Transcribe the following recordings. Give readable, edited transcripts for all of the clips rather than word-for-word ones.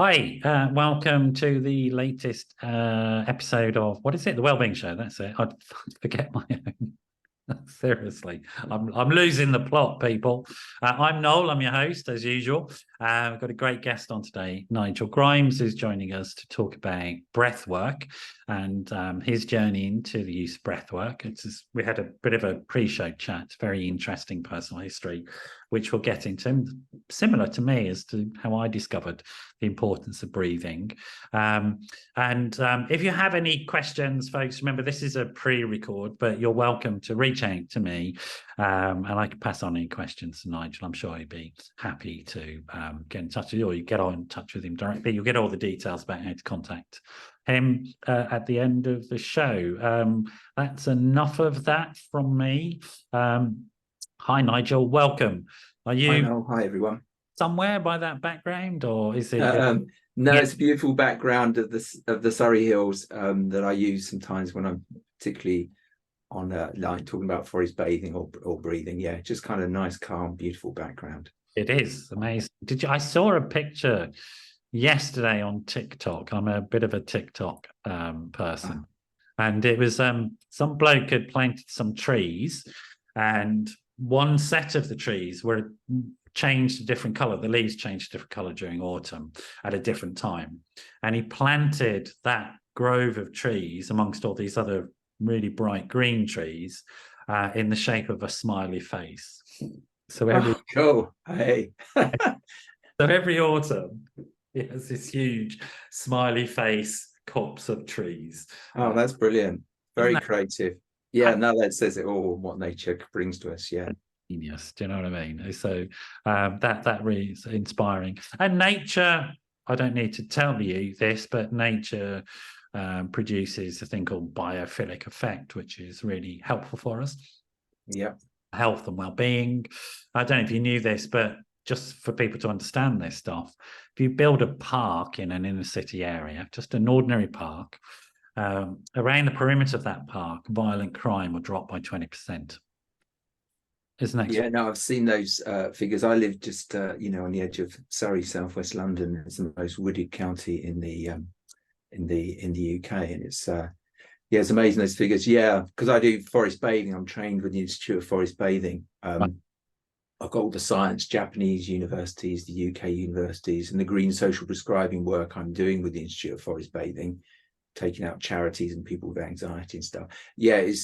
Hi, welcome to the latest episode of, what is it? The Wellbeing Show. That's it. I'd forget my own. Seriously, I'm losing the plot, people. I'm Noel. I'm your host, as usual. We've got a great guest on today, Nigel Grimes, who's joining us to talk about breath work and his journey into the use of breath work. We had a bit of a pre-show chat, very interesting personal history, which we'll get into, similar to me as to how I discovered the importance of breathing. If you have any questions, folks, remember this is a pre-record, but you're welcome to reach out to me and I can pass on any questions to Nigel. I'm sure he'd be happy to get in touch with you, or you get in touch with him directly. You'll get all the details about how to contact him at the end of the show. That's enough of that from me. Hi, Nigel. Welcome. Are you? Hi, Noel. Hi, everyone. Somewhere by that background, or is it? No, it's a beautiful background of the Surrey Hills that I use sometimes when I'm particularly on like talking about forest bathing or breathing. Yeah, just kind of nice, calm, beautiful background. It is amazing. I saw a picture yesterday on TikTok. I'm a bit of a TikTok person, and it was some bloke had planted some trees, and one set of the trees were changed a different color. The leaves changed a different color during autumn at a different time, and he planted that grove of trees amongst all these other really bright green trees in the shape of a smiley face. So cool. Hey. So every autumn he has this huge smiley face copse of trees. Oh, that's brilliant. Very creative. Yeah, no, that says it all, what nature brings to us. Yeah. Genius. Do you know what I mean? So that really is inspiring. And nature, I don't need to tell you this, but nature produces a thing called biophilic effect, which is really helpful for us. Yeah. Health and well-being. I don't know if you knew this, but just for people to understand this stuff, if you build a park in an inner city area, just an ordinary park, around the perimeter of that park, violent crime will drop by 20%. Yeah, no, I've seen those figures. I live just on the edge of Surrey, southwest London. It's the most wooded county in the UK, and it's it's amazing, those figures. Yeah, because I do forest bathing. I'm trained with the Institute of Forest Bathing. I've got all the science, Japanese universities, the UK universities, and the green social prescribing work I'm doing with the Institute of Forest Bathing, taking out charities and people with anxiety and stuff. I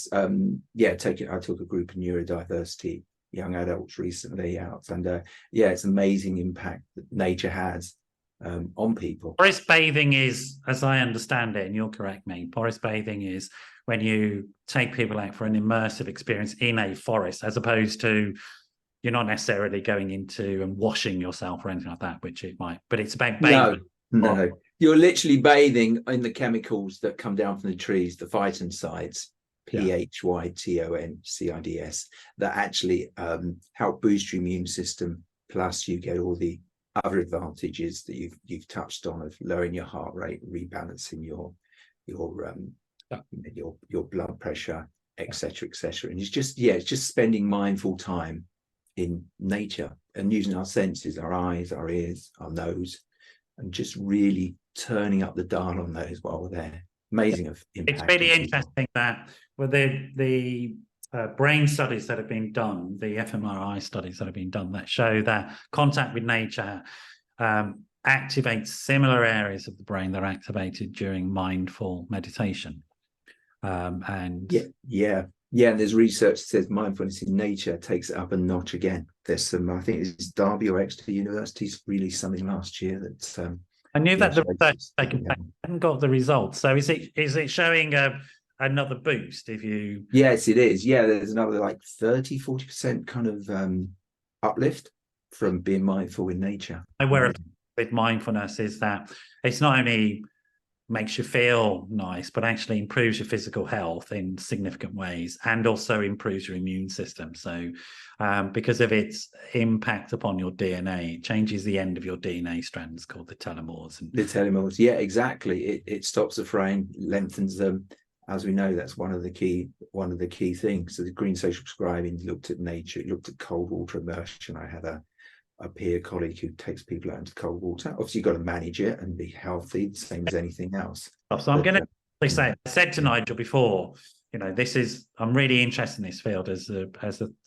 took a group of neurodiversity young adults recently out, and it's amazing impact that nature has on people. Forest bathing is, as I understand it, and you'll correct me, forest bathing is when you take people out for an immersive experience in a forest, as opposed to you're not necessarily going into and washing yourself or anything like that, which it might, but it's about bathing. No. You're literally bathing in the chemicals that come down from the trees, the phytoncides, PHYTONCIDS, that actually help boost your immune system. Plus, you get all the other advantages that you've touched on, of lowering your heart rate, rebalancing your blood pressure, etc., etc. And it's just spending mindful time in nature and using our senses, our eyes, our ears, our nose, and just really turning up the dial on those while we're there. Amazing impact. It's really interesting that with the brain studies that have been done, the fMRI studies that have been done, that show that contact with nature activates similar areas of the brain that are activated during mindful meditation. And there's research that says mindfulness in nature takes it up a notch again. There's some, I think it's Derby or Exeter universities released something last year that I knew that the research taken place. I haven't got the results. So is it showing another boost if you? Yes, it is. Yeah, there's another like 30-40% kind of uplift from being mindful in nature. Where with mindfulness is that it's not only makes you feel nice, but actually improves your physical health in significant ways, and also improves your immune system. So because of its impact upon your DNA, it changes the end of your DNA strands called the telomeres. The telomeres, yeah, exactly. It stops the fraying, lengthens them. As we know, that's one of the key things. So the green social prescribing looked at nature, it looked at cold water immersion. I had a a peer colleague who takes people out into cold water. Obviously, you've got to manage it and be healthy, the same as anything else. So I'm going to say, I said to Nigel before, I'm really interested in this field as a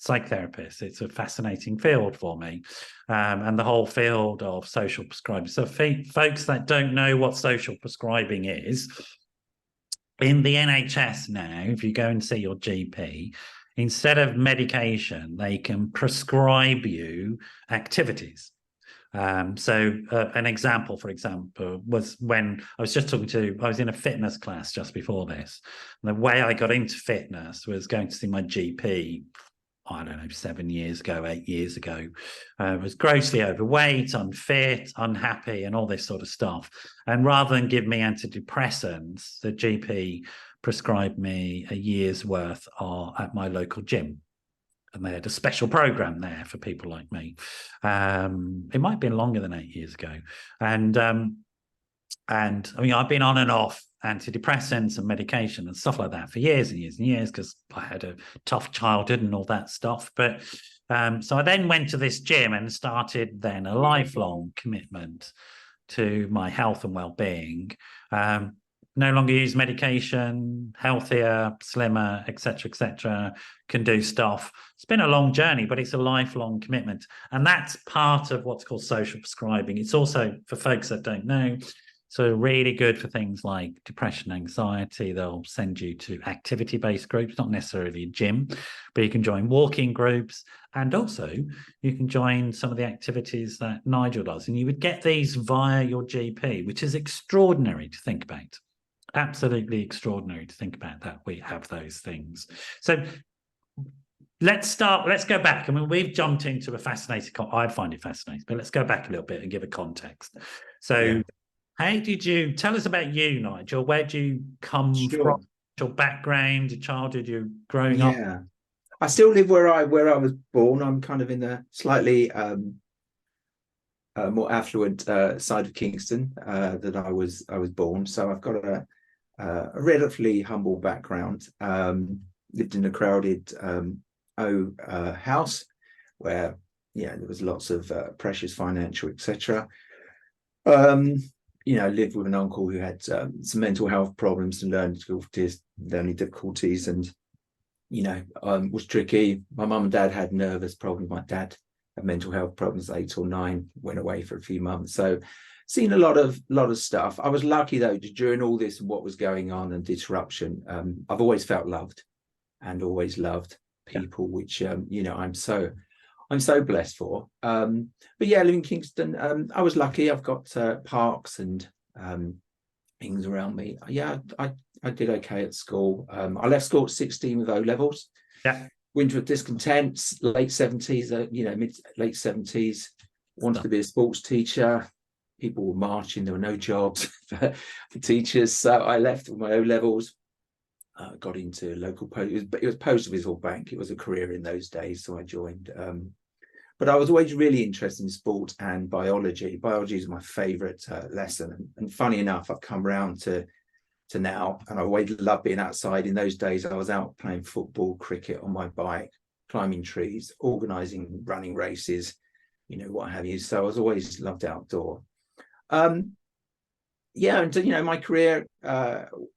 psychotherapist. It's a fascinating field for me, and the whole field of social prescribing. So folks that don't know what social prescribing is, in the NHS now, if you go and see your GP, instead of medication, they can prescribe you activities. An example, for example, was when I was I was in a fitness class just before this. And the way I got into fitness was going to see my GP, I don't know, 7 years ago, 8 years ago. Was grossly overweight, unfit, unhappy, and all this sort of stuff. And rather than give me antidepressants, the GP prescribed me a year's worth at my local gym. And they had a special program there for people like me. It might have been longer than 8 years ago. And I mean, I've been on and off antidepressants and medication and stuff like that for years and years and years, because I had a tough childhood and all that stuff. But so I then went to this gym and started then a lifelong commitment to my health and well-being. No longer use medication, healthier, slimmer, etc., can do stuff. It's been a long journey, but it's a lifelong commitment. And that's part of what's called social prescribing. It's also, for folks that don't know, so really good for things like depression, anxiety. They'll send you to activity-based groups, not necessarily a gym, but you can join walking groups. And also you can join some of the activities that Nigel does. And you would get these via your GP, which is extraordinary to think about. Absolutely extraordinary to think about that we have those things. So let's go back. I mean, we've jumped into a fascinating, I find it fascinating, but let's go back a little bit and give a context. So how did you, tell us about you, Nigel? Where do you come from? Your background, your childhood, you growing up? Yeah, I still live where I was born. I'm kind of in the slightly more affluent side of Kingston that I was born. So I've got a relatively humble background. Lived in a crowded house where there was lots of pressures, financial, etc. Lived with an uncle who had some mental health problems and learning difficulties, and was tricky. My mum and dad had nervous problems. My dad had mental health problems, 8 or 9, went away for a few months. So seen a lot of stuff. I was lucky though, during all this, what was going on and disruption, I've always felt loved and always loved people, which I'm so blessed for. But yeah, living in Kingston, I was lucky. I've got parks and things around me. Yeah, I did okay at school. I left school at 16 with O levels. Yeah. Winter of discontents, late 70s, late 70s. Wanted to be a sports teacher. People were marching. There were no jobs for teachers. So I left with my O levels. Got into local post. It was Post Office or bank. It was a career in those days. So I joined. But I was always really interested in sport and biology. Biology is my favourite lesson. And funny enough, I've come around to now, and I always loved being outside. In those days, I was out playing football, cricket on my bike, climbing trees, organising running races, what have you. So I was always loved outdoor. And my career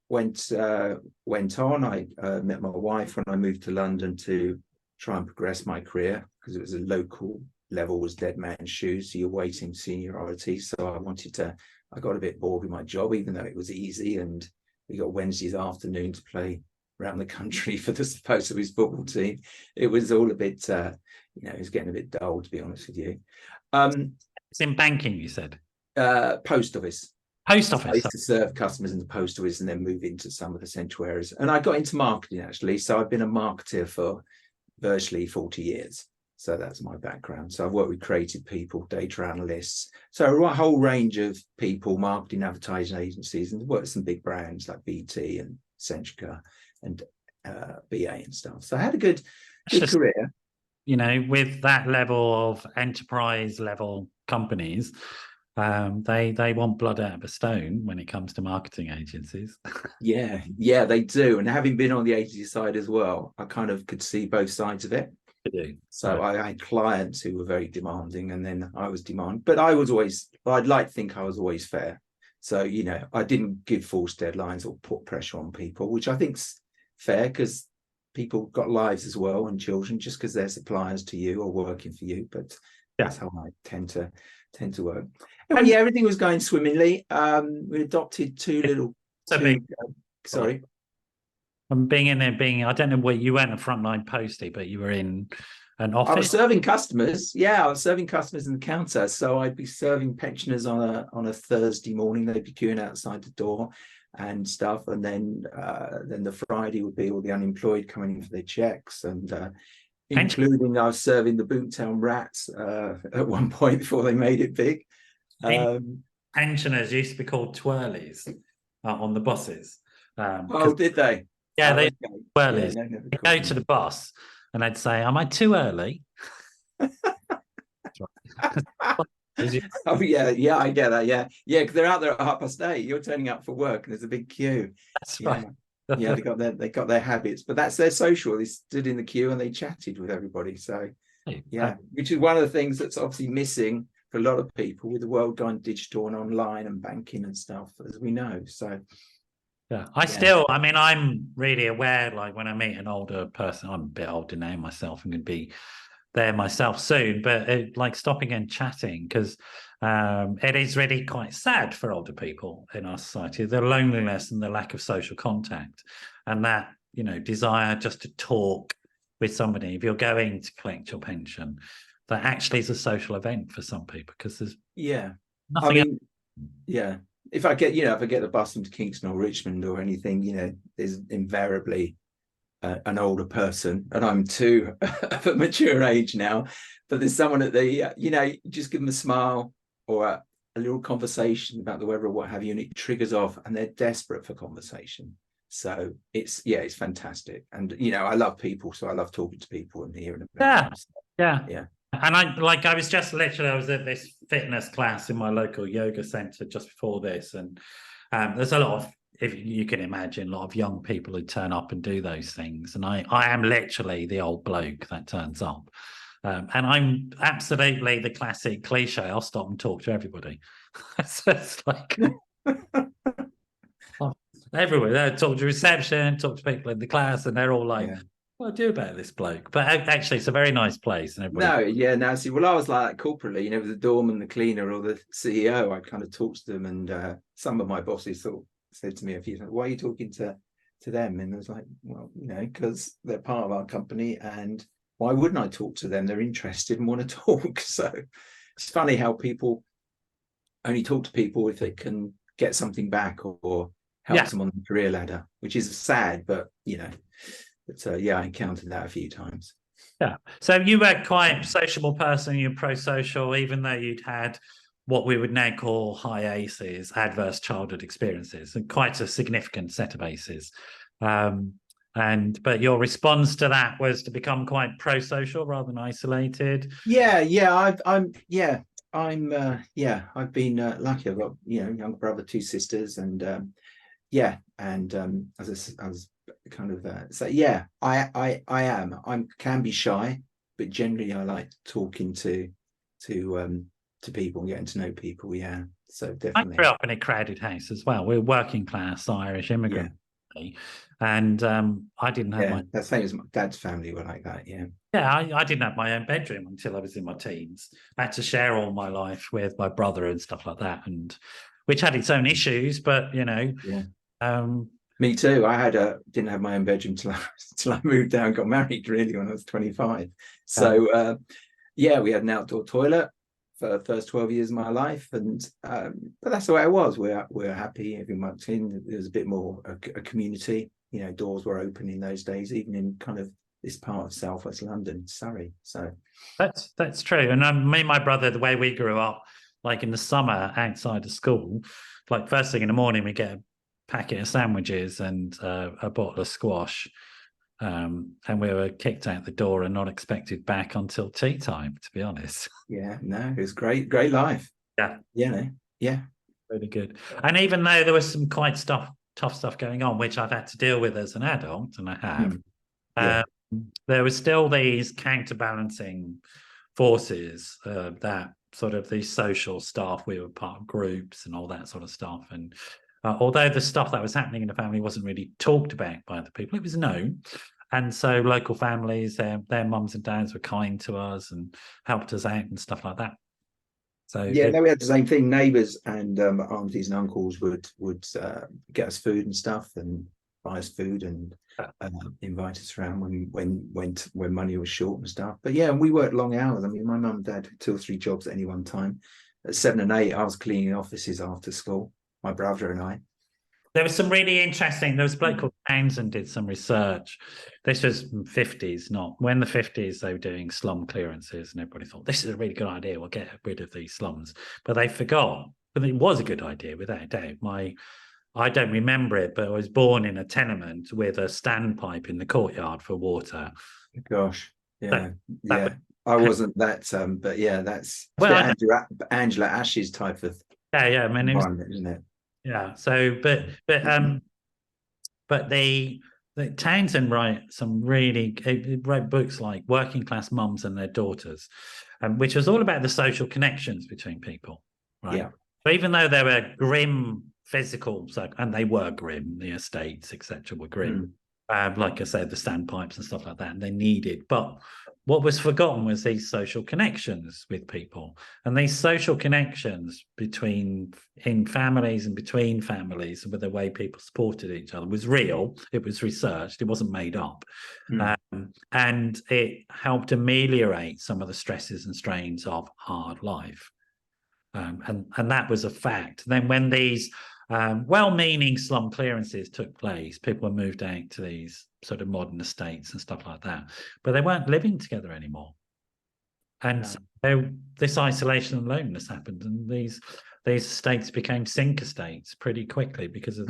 went on. I met my wife when I moved to London to try and progress my career, because it was a local level, was dead man's shoes. So you're waiting seniority. So I got a bit bored with my job, even though it was easy, and we got Wednesdays afternoon to play around the country for the Post Office football team. It was all a bit, it was getting a bit dull, to be honest with you. It's in banking, you said? Post Office. Post Office. I used to serve customers in the Post Office and then move into some of the central areas. And I got into marketing, actually. So I've been a marketer for virtually 40 years. So that's my background. So I've worked with creative people, data analysts, so a whole range of people, marketing, advertising agencies, and worked with some big brands like BT and Centrica and BA and stuff. So I had a good career. With that level of enterprise level companies, they want blood out of a stone when it comes to marketing agencies. Yeah, they do. And having been on the agency side as well, I kind of could see both sides of it. So I had clients who were very demanding, and then I was demanding, but I'd like to think I was always fair. So, you know, I didn't give false deadlines or put pressure on people, which I think's fair, because people got lives as well, and children, just because they're suppliers to you or working for you. But that's how I tend to work. And yeah, everything was going swimmingly. We adopted sorry. I'm being in there, I don't know where you weren't a frontline postie, but you were in an office. I was serving customers. Yeah, I was serving customers in the counter. So I'd be serving pensioners on a Thursday morning. They'd be queuing outside the door and stuff. And then the Friday would be all the unemployed coming in for their checks, and including I was serving the Boomtown Rats at one point before they made it big. Pensioners used to be called twirlies on the buses. Did they? Yeah, they twirlies. They'd go to the bus and they'd say, "Am I too early?" Oh yeah, I get that. Yeah, because they're out there at 8:30. You're turning up for work, and there's a big queue. That's right. Yeah, they got their habits, but that's their social. They stood in the queue and they chatted with everybody. So yeah, which is one of the things that's obviously missing for a lot of people with the world going digital and online and banking and stuff, as we know. So yeah, I mean, I'm really aware, like when I meet an older person, I'm a bit older now myself, I'm going to be there myself soon, but like stopping and chatting, because it is really quite sad for older people in our society, the loneliness and the lack of social contact, and that, you know, desire just to talk with somebody if you're going to collect your pension, that actually is a social event for some people, because there's nothing if I get the bus into Kingston or Richmond or anything, you know, there's invariably an older person, and I'm too of a mature age now, but there's someone at the you know, just give them a smile or a little conversation about the weather or what have you, and it triggers off, and they're desperate for conversation. So it's fantastic. And you know, I love people, so I love talking to people and hearing about them. Yeah. And I was at this fitness class in my local yoga center just before this, and there's a lot of, if you can imagine, a lot of young people who turn up and do those things, and I am literally the old bloke that turns up, and I'm absolutely the classic cliche, I'll stop and talk to everybody. So it's like everywhere, they talk to reception, talk to people in the class, and they're all like, "What do I do about this bloke?" But actually, it's a very nice place. And See, well, I was like that corporately, you know, with the doorman, the cleaner, or the CEO. I kind of talked to them, and some of my bosses said to me a few times, "Why are you talking to them?" And I was like, "Well, you know, because they're part of our company, and why wouldn't I talk to them? They're interested and want to talk." So it's funny how people only talk to people if they can get something back or help them on the career ladder, which is sad, but you know. But I encountered that a few times. Yeah. So you were quite a sociable person, you're pro-social, even though you'd had what we would now call high ACEs, adverse childhood experiences, and quite a significant set of ACEs. But your response to that was to become quite pro-social rather than isolated. I've been lucky. I've got, you know, younger brother, 2 sisters, and I can be shy, but generally I like talking to people and getting to know people. Yeah, so definitely. I grew up in a crowded house as well. We're working class Irish immigrant, and I didn't have that's same as my dad's family were like that. I didn't have my own bedroom until I was in my teens. I had to share all my life with my brother and stuff like that, and which had its own issues, but you know. Me too. I didn't have my own bedroom till I moved down and got married, really, when I was 25. So we had an outdoor toilet for the first 12 years of my life, and but that's the way it was. We're happy. Everyone mucked in. There was a bit more a community. You know, doors were open in those days, even in kind of this part of southwest London, Surrey. So that's true. And me and my brother, the way we grew up, like in the summer outside of school, like first thing in the morning, we get a packet of sandwiches and a bottle of squash, and we were kicked out the door and not expected back until tea time, to be honest. It was great life. Really good. And even though there was some quite tough stuff going on, which I've had to deal with as an adult, and I have, there were still these counterbalancing forces that sort of these social stuff. We were part of groups and all that sort of stuff. And although the stuff that was happening in the family wasn't really talked about by the people, it was known. And so local families, their mums and dads were kind to us and helped us out and stuff like that. So yeah, no, we had the same thing. Neighbours and aunties and uncles would get us food and stuff and buy us food and invite us around when money was short and stuff. But yeah, and we worked long hours. I mean, my mum and dad had 2 or 3 jobs at any one time. At 7 and 8, I was cleaning offices after school. My brother and I. There was some really interesting. There was a bloke called Townsend did some research. This was 50s, not when the 50s they were doing slum clearances, and everybody thought this is a really good idea. We'll get rid of these slums, but they forgot. But it was a good idea, without a doubt. I don't remember it, but I was born in a tenement with a standpipe in the courtyard for water. Gosh, yeah, I wasn't that, but yeah, that's Angela Ash's type of yeah. I mean, environment, isn't it? Yeah. So, but the Townsend wrote books like Working Class Mums and Their Daughters, which was all about the social connections between people, right? Yeah. But even though they were grim physical, and they were grim, the estates, etc., were grim. Like I said, the standpipes and stuff like that, and they needed. But what was forgotten was these social connections with people, and these social connections in families and between families, and with the way people supported each other was real. It was researched. It wasn't made up, and it helped ameliorate some of the stresses and strains of hard life. And that was a fact. Then when these well-meaning slum clearances took place, people were moved out to these sort of modern estates and stuff like that, but they weren't living together anymore. And so this isolation and loneliness happened, and these estates became sink estates pretty quickly because of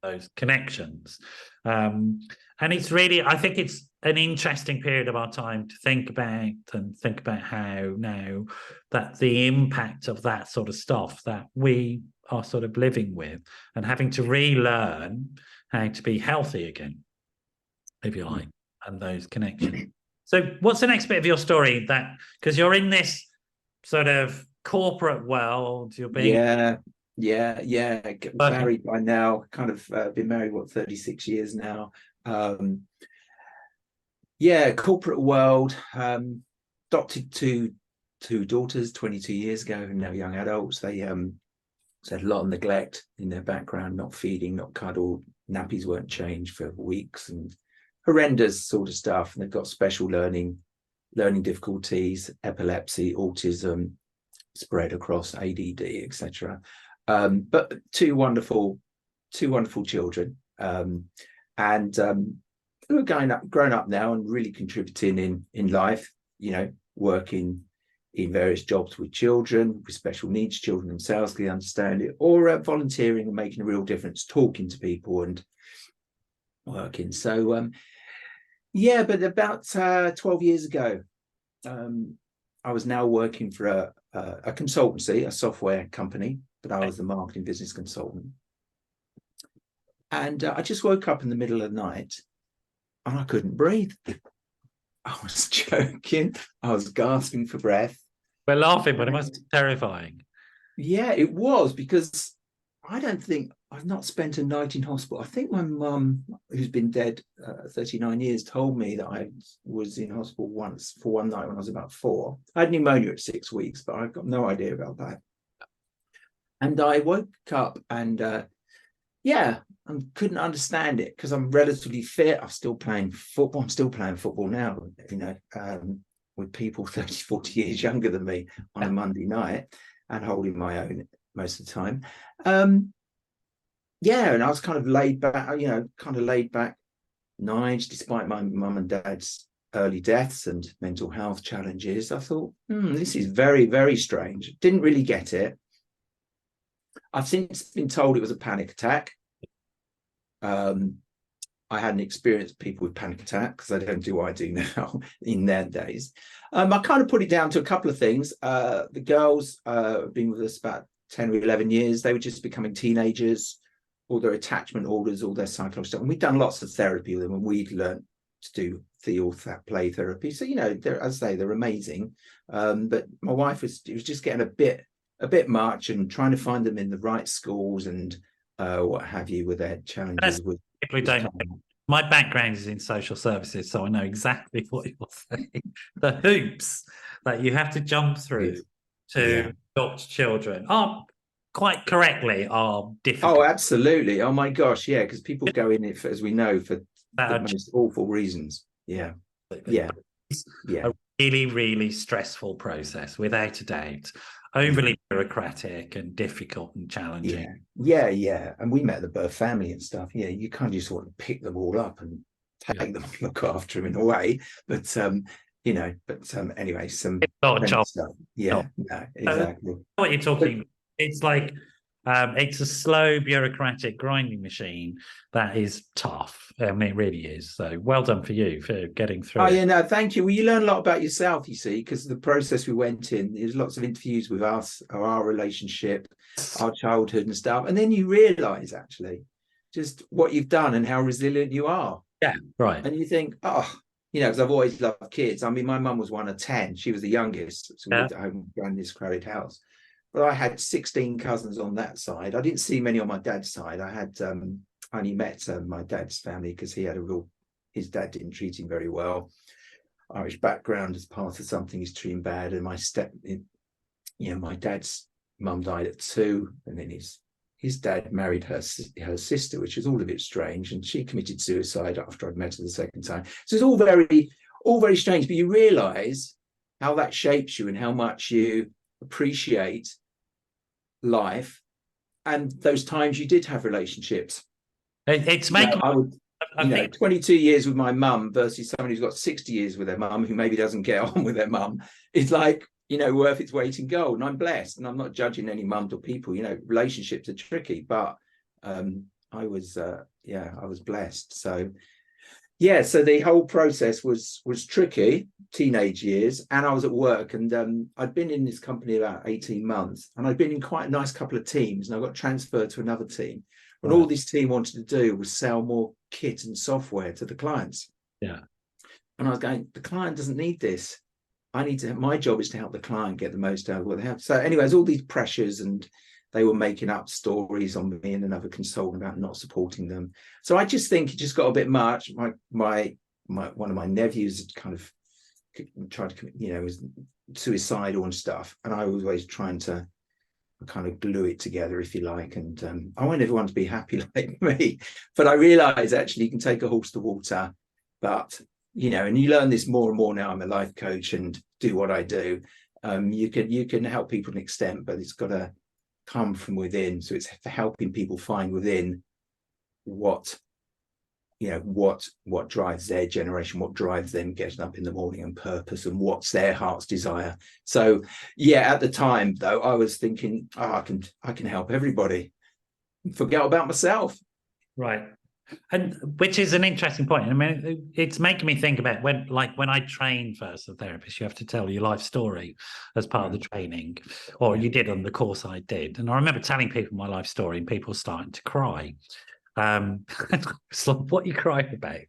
those connections. And it's really, I think it's an interesting period of our time to think about how now that the impact of that sort of stuff that we are sort of living with and having to relearn how to be healthy again, if you like, and those connections. So what's the next bit of your story because you're in this sort of corporate world, you're being... Married by now, kind of been married, 36 years now. Corporate world, adopted two daughters 22 years ago, and now young adults. They had a lot of neglect in their background, not feeding, not cuddled, nappies weren't changed for weeks, and horrendous sort of stuff. And they've got special learning difficulties, epilepsy, autism, spread across ADD, etc. But two wonderful children, and who are grown up now and really contributing in life, working in various jobs with children, with special needs children themselves, they understand it, or volunteering and making a real difference, talking to people and working. So but about 12 years ago, I was now working for a consultancy, a software company, but I was the marketing business consultant. And I just woke up in the middle of the night and I couldn't breathe. I was choking. I was gasping for breath. We're laughing, but it must be terrifying. Yeah, it was, because I've not spent a night in hospital. I think my mum, who's been dead 39 years, told me that I was in hospital once for one night when I was about 4. I had pneumonia at 6 weeks, but I've got no idea about that. And I woke up and I couldn't understand it, because I'm relatively fit. I'm still playing football. I'm still playing football now, with people 30, 40 years younger than me on a Monday night, and holding my own most of the time. And I was kind of laid back, Nige, despite my mum and dad's early deaths and mental health challenges. I thought, this is very, very strange. Didn't really get it. I've since been told it was a panic attack. I hadn't experienced people with panic attacks, because I don't do what I do now in their days. I kind of put it down to a couple of things. The girls have been with us about 10 or 11 years. They were just becoming teenagers, all their attachment orders, all their psychological stuff. And we'd done lots of therapy with them, and we'd learned to do the play therapy. So, you know, as I say, they're amazing. But my wife was just getting a bit much, and trying to find them in the right schools and what have you, with their challenges with people who don't know. My background is in social services, so I know exactly what you're saying. The hoops that you have to jump through to adopt children are quite correctly are difficult. Oh, absolutely. Oh my gosh, yeah, because people go in it, as we know, for the most awful reasons. Yeah. It's a really, really stressful process, without a doubt. Overly bureaucratic and difficult and challenging. Yeah. And we met the birth family and stuff. Yeah, you kind of just want to pick them all up and take them, look after them in a way. But you know, anyway, some stuff. Yeah, no, exactly. What you're talking, it's like it's a slow bureaucratic grinding machine that is tough. I mean, it really is. So well done for you for getting through. Oh yeah, no, thank you. Well, you learn a lot about yourself, you see, because the process we went in, there's lots of interviews with us, our relationship, our childhood and stuff. And then you realize actually just what you've done and how resilient you are. Yeah, right. And you think, oh, you know, because I've always loved kids. I mean, my mum was one of 10. She was the youngest. So we lived at home in this crowded house. But I had 16 cousins on that side. I didn't see many on my dad's side. I had only met my dad's family because he had his dad didn't treat him very well. Irish background as part of something he's treating bad. And my dad's mum died at 2, and then his dad married her sister, which is all a bit strange, and she committed suicide after I'd met her the second time. So it's all very strange, but you realize how that shapes you and how much you appreciate life and those times you did have relationships. It's making 22 years with my mum versus somebody who's got 60 years with their mum who maybe doesn't get on with their mum. It's like, you know, worth its weight in gold. And I'm blessed, and I'm not judging any mums or people. You know, relationships are tricky, but I was blessed. So yeah, so the whole process was tricky, teenage years, and I was at work, and I'd been in this company about 18 months, and I'd been in quite a nice couple of teams, and I got transferred to another team. And all this team wanted to do was sell more kit and software to the clients. Yeah. And I was going, the client doesn't need this. My job is to help the client get the most out of what they have. So anyways, all these pressures, and they were making up stories on me and another consultant about not supporting them. So I just think it just got a bit much. One of my nephews kind of tried to commit, you know, was suicidal and stuff. And I was always trying to kind of glue it together, if you like. And I want everyone to be happy like me. But I realize actually you can take a horse to water, but you know, and you learn this more and more now. I'm a life coach and do what I do. You can help people to an extent, but it's got to come from within. So it's helping people find within what drives their generation, what drives them getting up in the morning, and purpose, and what's their heart's desire. So yeah, at the time though, I was thinking, I can help everybody, forget about myself. Right. And which is an interesting point. I mean, it's making me think about when I trained first as a therapist, you have to tell your life story as part of the training, or you did on the course I did. And I remember telling people my life story, and people starting to cry. So what are you crying about?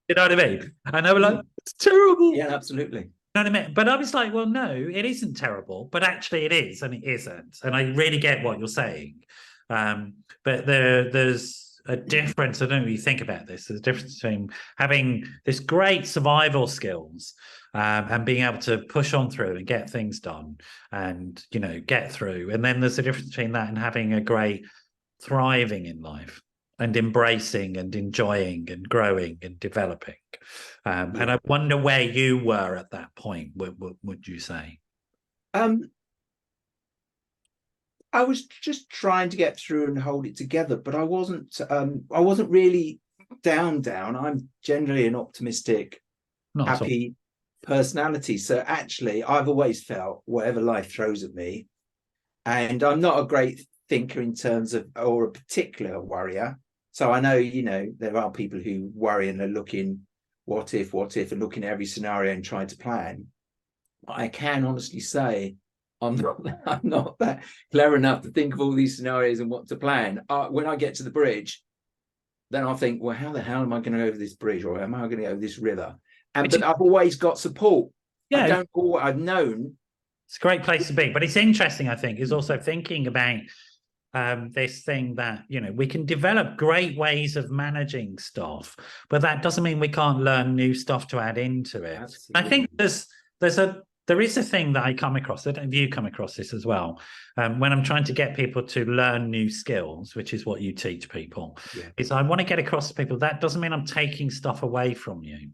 You know what I mean? And they were like, it's terrible. Yeah, absolutely. You know what I mean? But I was like, well, no, it isn't terrible, but actually it is, and it isn't. And I really get what you're saying. But there's a difference. I don't know if you think about this. There's a difference between having this great survival skills and being able to push on through and get things done and, you know, get through. And then there's a difference between that and having a great thriving in life and embracing and enjoying and growing and developing. And I wonder where you were at that point, would you say? I was just trying to get through and hold it together, but I wasn't really down. I'm generally an optimistic, happy personality. So actually, I've always felt whatever life throws at me, and I'm not a great thinker in terms of, or a particular worrier. So I know, you know, there are people who worry and are looking, what if, and looking at every scenario and trying to plan. But I can honestly say, I'm not that clever enough to think of all these scenarios and what to plan. When I get to the bridge, then I'll think, well, how the hell am I going to go over this bridge, or am I going to go over this river? But I've always got support. Yeah, I've known. It's a great place to be. But it's interesting, I think, is also thinking about this thing that, you know, we can develop great ways of managing stuff, but that doesn't mean we can't learn new stuff to add into it. Absolutely. I think there is a thing that I come across. I don't know if you come across this as well. When I'm trying to get people to learn new skills, which is what you teach people, is I want to get across to people that doesn't mean I'm taking stuff away from you.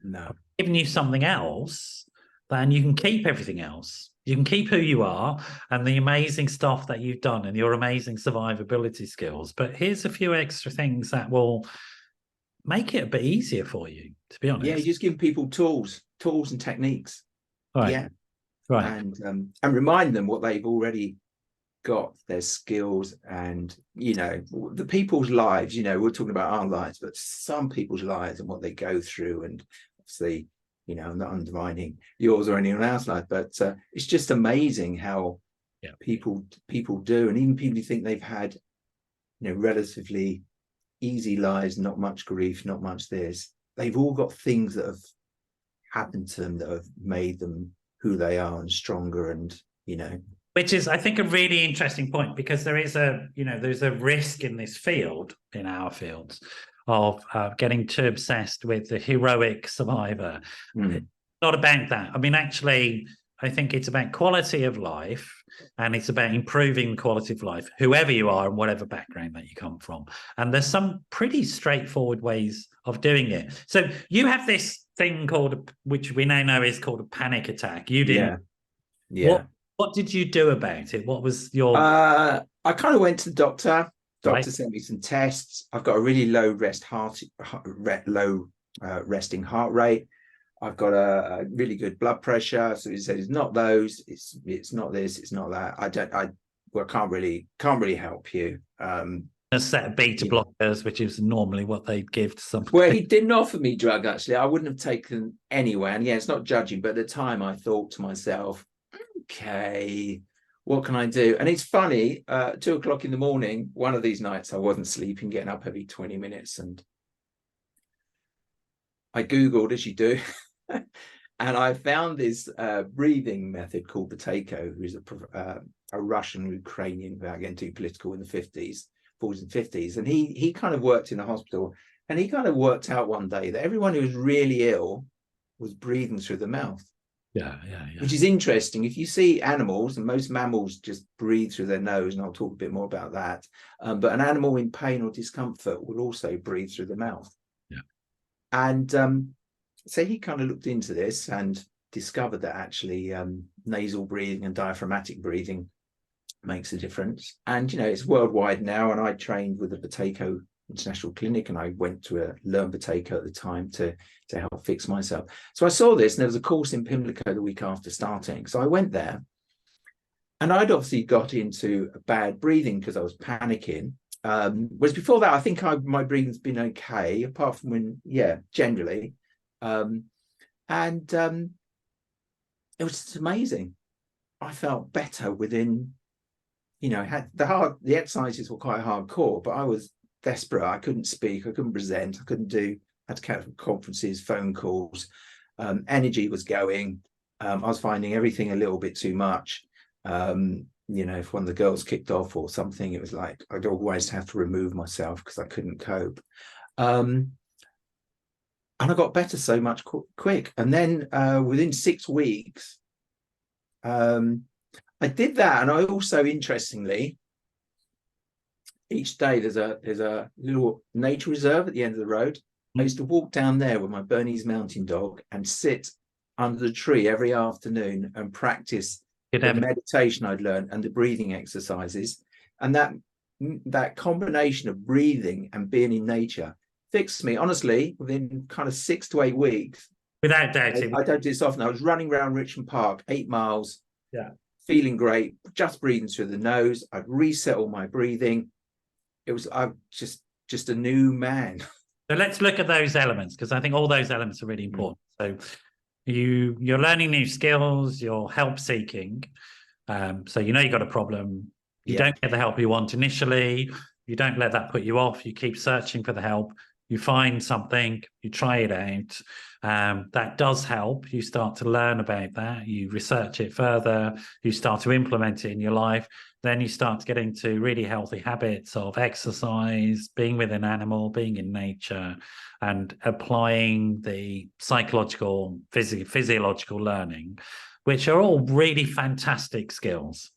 No. I'm giving you something else, then you can keep everything else. You can keep who you are and the amazing stuff that you've done and your amazing survivability skills. But here's a few extra things that will make it a bit easier for you, to be honest. Yeah, you just give people tools and techniques. Right. Yeah. Right. And remind them what they've already got, their skills, and, you know, the people's lives. You know, we're talking about our lives, but some people's lives and what they go through. And obviously, you know, I'm not undermining yours or anyone else's life, but it's just amazing how people do, and even people who think they've had, you know, relatively easy lives, not much grief, not much this, they've all got things that have happened to them that have made them who they are and stronger, and, you know. Which is, I think, a really interesting point, because there is there's a risk in this field, in our fields, of getting too obsessed with the heroic survivor. It's not about that. I mean, actually, I think it's about quality of life, and it's about improving quality of life, whoever you are and whatever background that you come from. And there's some pretty straightforward ways of doing it. So you have this thing called, which we now know is called a panic attack. You didn't. Yeah. What did you do about it? What was your... I kind of went to the doctor. Doctor sent me some tests. I've got a really low resting heart rate. I've got a really good blood pressure. So he said, it's not those. It's not this. It's not that. I can't really help you. A set of beta blockers, which is normally what they'd give to somebody. Well, he didn't offer me drug, actually. I wouldn't have taken anyway. And yeah, it's not judging, but at the time I thought to myself, okay, what can I do? And it's funny, 2 o'clock in the morning, one of these nights I wasn't sleeping, getting up every 20 minutes. And I Googled, as you do, and I found this breathing method called Buteyko, who's a Russian Ukrainian, without getting too political, in the 40s and 50s. And he kind of worked in a hospital, and he kind of worked out one day that everyone who was really ill was breathing through the mouth. Yeah. Which is interesting. If you see animals, and most mammals just breathe through their nose, and I'll talk a bit more about that. But an animal in pain or discomfort will also breathe through the mouth. Yeah. And so he kind of looked into this and discovered that actually nasal breathing and diaphragmatic breathing makes a difference. And, you know, it's worldwide now. And I trained with the Buteyko International Clinic, and I went to learn Buteyko at the time to help fix myself. So I saw this, and there was a course in Pimlico the week after starting. So I went there, and I'd obviously got into bad breathing because I was panicking. Whereas before that, I think my breathing's been okay, apart from when, generally. It was just amazing. I felt better within, you know, the exercises were quite hardcore, but I was desperate. I couldn't speak, I couldn't present, I had to cancel conferences, phone calls. Energy was going. I was finding everything a little bit too much. You know, if one of the girls kicked off or something, it was like I'd always have to remove myself because I couldn't cope. And I got better so much quick. And then within 6 weeks, I did that. And I also, interestingly, each day there's a little nature reserve at the end of the road. I used to walk down there with my Bernese mountain dog and sit under the tree every afternoon and practice the meditation I'd learned and the breathing exercises. And that combination of breathing and being in nature fixed me, honestly, within kind of 6 to 8 weeks. Without doubting. I don't do this often. I was running around Richmond Park, 8 miles, feeling great, just breathing through the nose. I'd reset all my breathing. I'm just a new man. So let's look at those elements, because I think all those elements are really important. So you're learning new skills, you're help seeking. So you know you've got a problem. You don't get the help you want initially. You don't let that put you off. You keep searching for the help. You find something, you try it out. That does help. You start to learn about that. You research it further. You start to implement it in your life. Then you start to get into really healthy habits of exercise, being with an animal, being in nature, and applying the psychological, physiological learning, which are all really fantastic skills.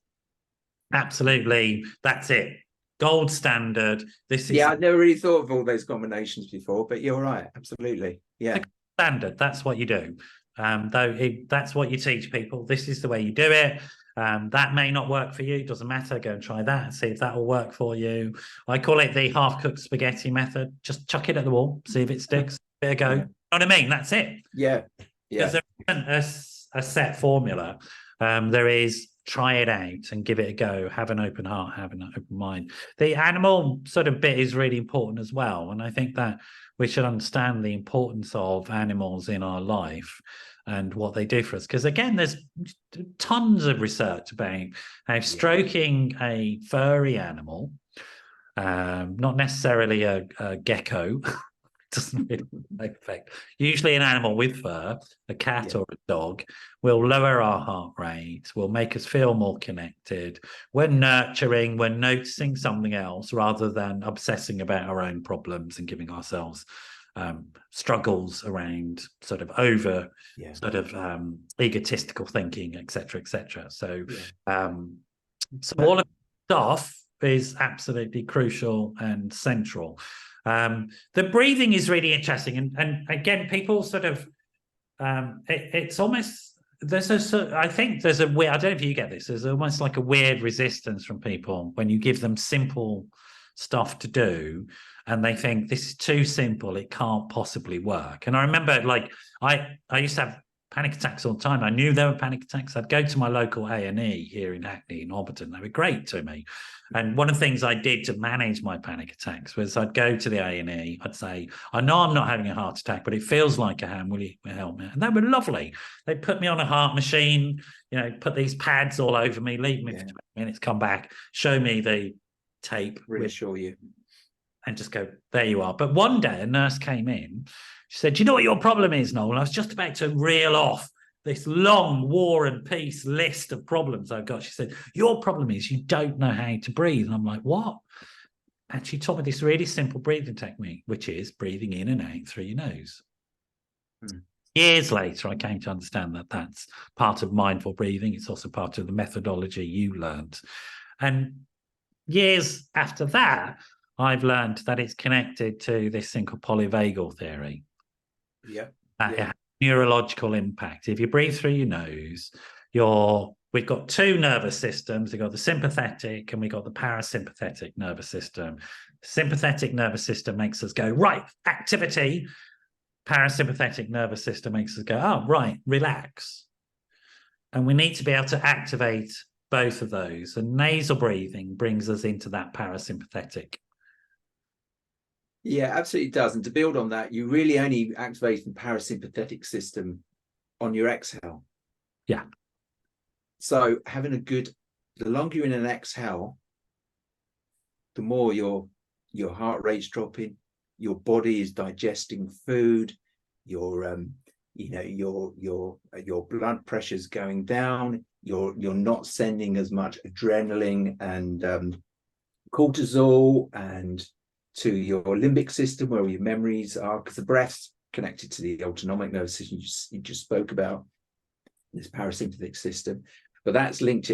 Absolutely. That's it. Gold standard. This is I've never really thought of all those combinations before, but you're right. Absolutely. Yeah. Standard. That's what you do. That's what you teach people. This is the way you do it. That may not work for you. Doesn't matter. Go and try that and see if that will work for you. I call it the half-cooked spaghetti method. Just chuck it at the wall, see if it sticks. There you go. You know what I mean? That's it. Yeah. Because there isn't a set formula. There is try it out and give it a go. Have an open heart, have an open mind. The animal sort of bit is really important as well. And I think that we should understand the importance of animals in our life and what they do for us. Because again, there's tons of research about how stroking a furry animal, not necessarily a gecko, doesn't really make effect. Usually an animal with fur, a cat or a dog, will lower our heart rate, will make us feel more connected. We're nurturing, we're noticing something else rather than obsessing about our own problems and giving ourselves struggles around sort of egotistical thinking, etc., etc. So all of that stuff is absolutely crucial and central. The breathing is really interesting, and again, people sort of it's almost I think there's a weird, I don't know if you get this, there's almost like a weird resistance from people when you give them simple stuff to do and they think this is too simple, it can't possibly work. And I remember, like, I used to have panic attacks all the time. I knew there were panic attacks. I'd go to my local A&E here in Hackney in Hobbiton. They were great to me. And one of the things I did to manage my panic attacks was I'd go to the A&E. I'd say, I know I'm not having a heart attack, but it feels like I am. Will you help me? And they were lovely. They put me on a heart machine, put these pads all over me, leave me for 20 minutes, come back, show me the tape. Reassure you. And just go, there you are. But one day a nurse came in. She said, do you know what your problem is, Noel? I was just about to reel off this long War and Peace list of problems I've got. She said, your problem is you don't know how to breathe. And I'm like, what? And she taught me this really simple breathing technique, which is breathing in and out through your nose. Years later, I came to understand that that's part of mindful breathing. It's also part of the methodology you learned. And years after that, I've learned that it's connected to this thing called polyvagal theory. It has neurological impact. If you breathe through your nose, we've got two nervous systems. We've got the sympathetic and we've got the parasympathetic nervous system. The sympathetic nervous system makes us go, right, activity. Parasympathetic nervous system makes us go, oh, right, relax. And we need to be able to activate both of those. And nasal breathing brings us into that parasympathetic. Yeah, absolutely does. And to build on that, you really only activate the parasympathetic system on your exhale. Yeah. So the longer you're in an exhale, the more your heart rate's dropping, your body is digesting food, your blood pressure's going down, you're not sending as much adrenaline and cortisol and to your limbic system where your memories are, because the breath's connected to the autonomic nervous system you just spoke about, this parasympathetic system, but that's linked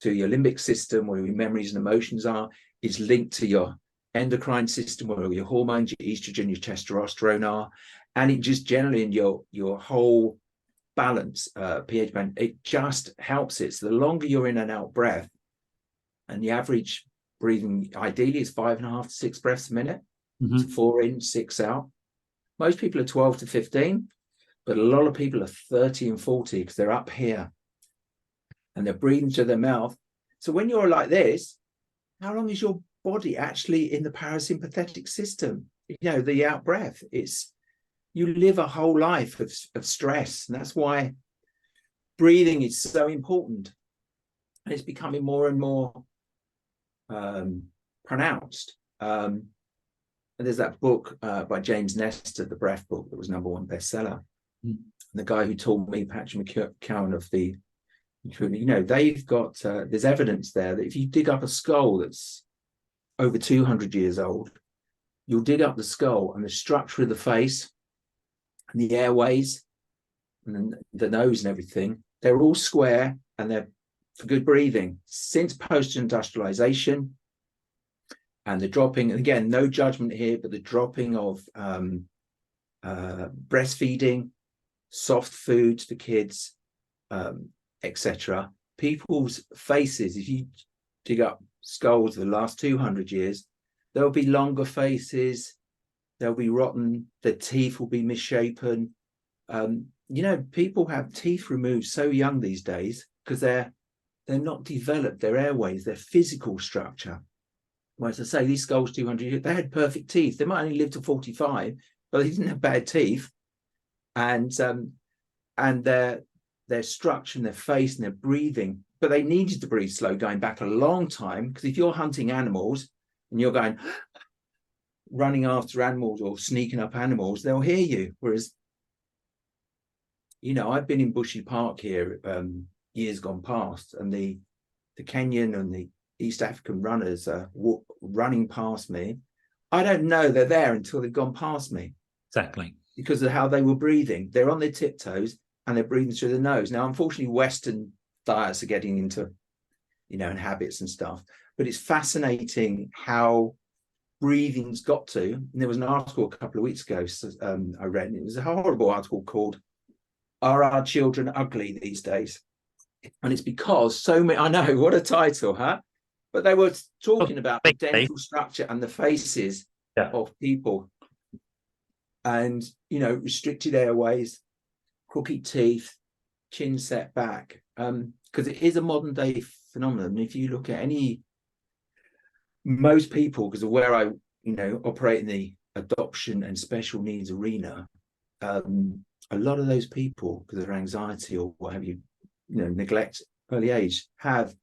to your limbic system where your memories and emotions are, is linked to your endocrine system where your hormones, your estrogen, your testosterone are, and it just generally in your whole balance, pH balance, it just helps it. So the longer you're in and out breath, and the average breathing ideally is 5.5 to 6 breaths a minute. So 4 in, 6 out. Most people are 12 to 15, but a lot of people are 30 and 40 because they're up here and they're breathing to their mouth. So when you're like this, how long is your body actually in the parasympathetic system? The out breath. You live a whole life of stress, and that's why breathing is so important. And it's becoming more and more pronounced And there's that book by James Nestor, the Breath book, that was #1 bestseller. The guy who taught me, Patrick McCowan of the, they've got, there's evidence there that if you dig up a skull that's over 200 years old, you'll dig up the skull and the structure of the face and the airways and the nose and everything, they're all square and they're for good breathing. Since post-industrialization and the dropping, and again, no judgment here, but the dropping of breastfeeding, soft foods for kids, etc. People's faces, if you dig up skulls of the last 200 years, there'll be longer faces, they'll be rotten, their teeth will be misshapen. People have teeth removed so young these days because they're not developed, their airways, their physical structure. Well, as I say, these skulls 200 years, they had perfect teeth. They might only live to 45, but they didn't have bad teeth. And their structure and their face and their breathing, but they needed to breathe slow going back a long time, because if you're hunting animals and you're going running after animals or sneaking up animals, they'll hear you. Whereas, I've been in Bushy Park here years gone past, and the Kenyan and the East African runners are running past me. I don't know they're there until they've gone past me. Exactly. Because of how they were breathing. They're on their tiptoes and they're breathing through the nose. Now, unfortunately, Western diets are getting into, and habits and stuff. But it's fascinating how breathing's got to. And there was an article a couple of weeks ago I read, and it was a horrible article called "Are Our Children Ugly These Days?" And it's because so many, I know, what a title, huh? But they were talking about the dental structure and the faces of people. And, restricted airways, crooked teeth, chin set back, because it is a modern day phenomenon. If you look at most people, because of where I, operate in the adoption and special needs arena, a lot of those people, because of their anxiety or what have you, neglect early age, have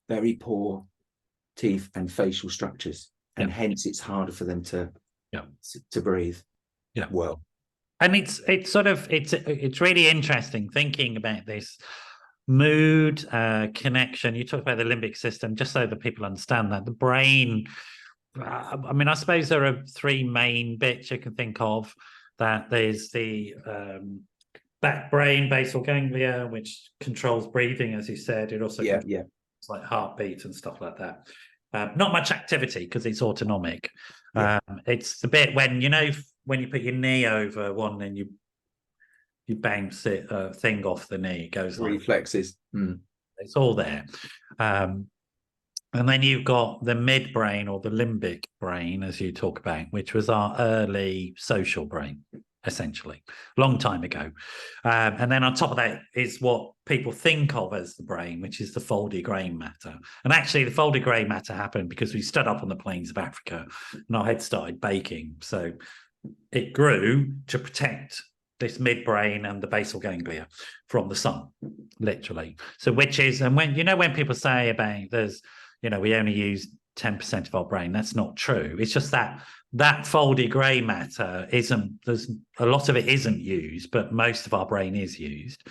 very poor teeth and facial structures, and hence it's harder for them to breathe. Well, and it's really interesting thinking about this mood connection. You talk about the limbic system, just so that people understand that the brain, I suppose there are three main bits you can think of. That there's the back brain, basal ganglia, which controls breathing, as you said. It also controls like heartbeat and stuff like that. Not much activity because it's autonomic. It's the bit when when you put your knee over one and you bounce it thing off the knee, it goes like reflexes. It's all there. And then you've got the midbrain, or the limbic brain, as you talk about, which was our early social brain, essentially, long time ago. And then on top of that is what people think of as the brain, which is the foldy grey matter. And actually, the foldy grey matter happened because we stood up on the plains of Africa and our head started baking. So it grew to protect this midbrain and the basal ganglia from the sun, literally. So which is, and when people say about there's, we only use 10% of our brain, that's not true. It's just that foldy grey matter there's a lot of it isn't used, but most of our brain is used.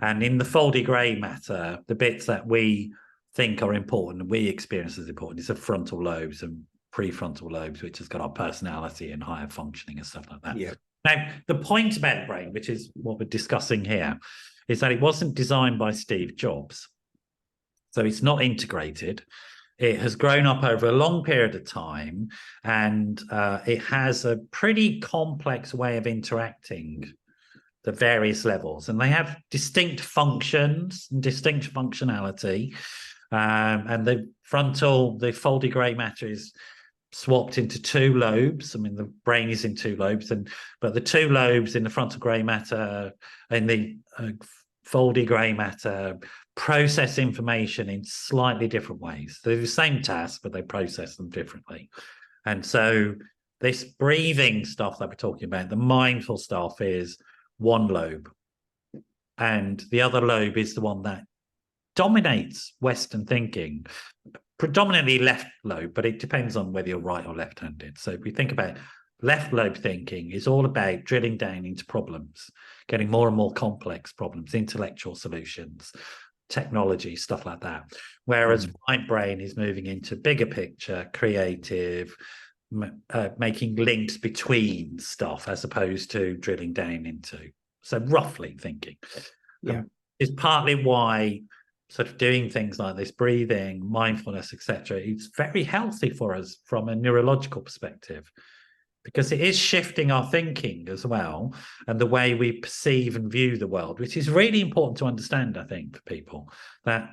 And in the foldy grey matter, the bits that we think are important and we experience as important is the frontal lobes and prefrontal lobes, which has got our personality and higher functioning and stuff like that. Now, the point about the brain, which is what we're discussing here, is that it wasn't designed by Steve Jobs. So it's not integrated. It has grown up over a long period of time, and it has a pretty complex way of interacting the various levels. And they have distinct functions and distinct functionality. And the foldy grey matter is swapped into two lobes. I mean, the brain is in two lobes, but the two lobes in the frontal grey matter and the foldy grey matter process information in slightly different ways. They're the same task, but they process them differently. And so this breathing stuff that we're talking about, the mindful stuff, is one lobe, and the other lobe is the one that dominates Western thinking. predominantly left lobe, but it depends on whether you're right or left-handed. So if we think about left lobe thinking, is all about drilling down into problems, getting more and more complex problems, intellectual solutions, technology, stuff like that. Whereas right brain is moving into bigger picture, creative, making links between stuff as opposed to drilling down into. So roughly thinking. Is partly why sort of doing things like this, breathing, mindfulness, etc., is very healthy for us from a neurological perspective, because it is shifting our thinking as well and the way we perceive and view the world, which is really important to understand, I think, for people, that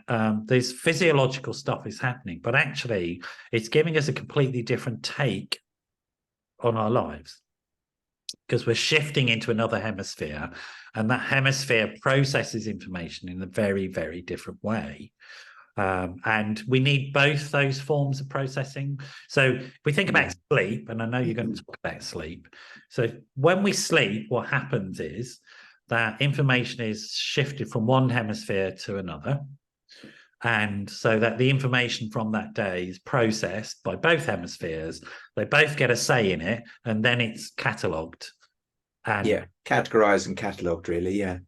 this physiological stuff is happening, but actually it's giving us a completely different take on our lives, because we're shifting into another hemisphere, and that hemisphere processes information in a very, very different way. And we need both those forms of processing. So if we think about sleep, and I know you're going to talk about sleep. So when we sleep, what happens is that information is shifted from one hemisphere to another. And so that the information from that day is processed by both hemispheres. They both get a say in it, and then it's catalogued. And categorized and catalogued, really. And